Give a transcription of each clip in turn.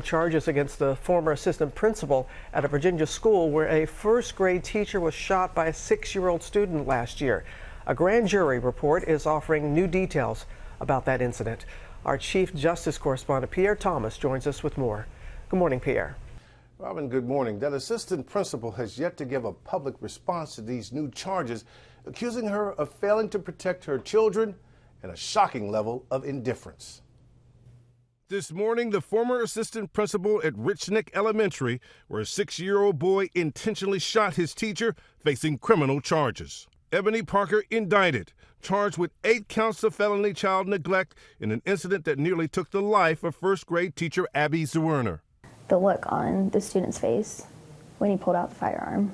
charges against the former assistant principal at a Virginia school where a first-grade teacher was shot by a 6-year-old student last year. A grand jury report is offering new details about that incident. Our Chief Justice correspondent Pierre Thomas joins us with more. Good morning, Pierre. Robin, good morning. That assistant principal has yet to give a public response to these new charges, accusing her of failing to protect her children and a shocking level of indifference. This morning, the former assistant principal at Richneck Elementary, where a 6-year-old boy intentionally shot his teacher, facing criminal charges. Ebony Parker indicted, charged with 8 counts of felony child neglect in an incident that nearly took the life of first-grade teacher Abby Zwerner. The look on the student's face when he pulled out the firearm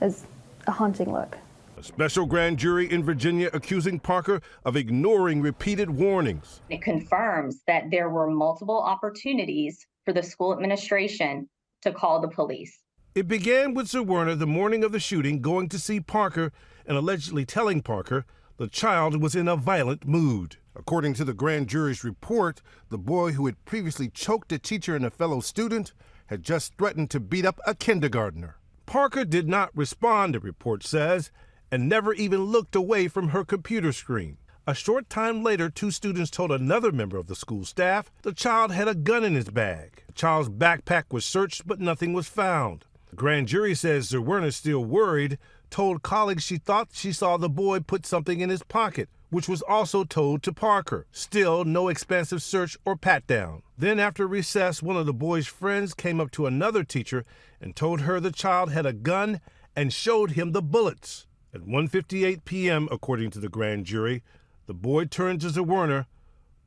is a haunting look. A special grand jury in Virginia accusing Parker of ignoring repeated warnings. It confirms that there were multiple opportunities for the school administration to call the police. It began with Zwerner the morning of the shooting going to see Parker and allegedly telling Parker the child was in a violent mood. According to the grand jury's report, the boy who had previously choked a teacher and a fellow student had just threatened to beat up a kindergartner. Parker did not respond, the report says, and never even looked away from her computer screen. A short time later, 2 students told another member of the school staff the child had a gun in his bag. The child's backpack was searched, but nothing was found. The grand jury says Zwerner, still worried, told colleagues she thought she saw the boy put something in his pocket, which was also told to Parker. Still, no expansive search or pat-down. Then after recess, one of the boy's friends came up to another teacher and told her the child had a gun and showed him the bullets. At 1:58 p.m., according to the grand jury, the boy turned to Zwerner,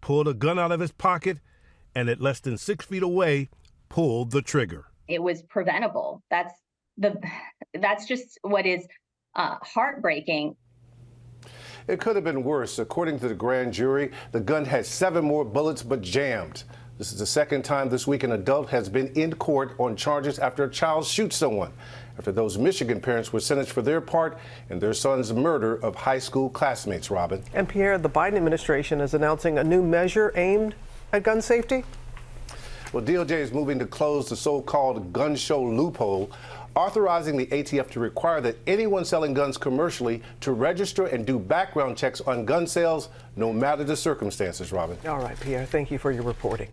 pulled a gun out of his pocket, and at less than 6 feet away, pulled the trigger. It was preventable. That's just what is heartbreaking. It could have been worse. According to the grand jury, the gun had 7 more bullets but jammed. This is the second time this week an adult has been in court on charges after a child shoots someone, after those Michigan parents were sentenced for their part in their son's murder of high school classmates, Robin. And Pierre, the Biden administration is announcing a new measure aimed at gun safety. Well, DOJ is moving to close the so-called gun show loophole, authorizing the ATF to require that anyone selling guns commercially to register and do background checks on gun sales, no matter the circumstances, Robin. All right, Pierre, thank you for your reporting.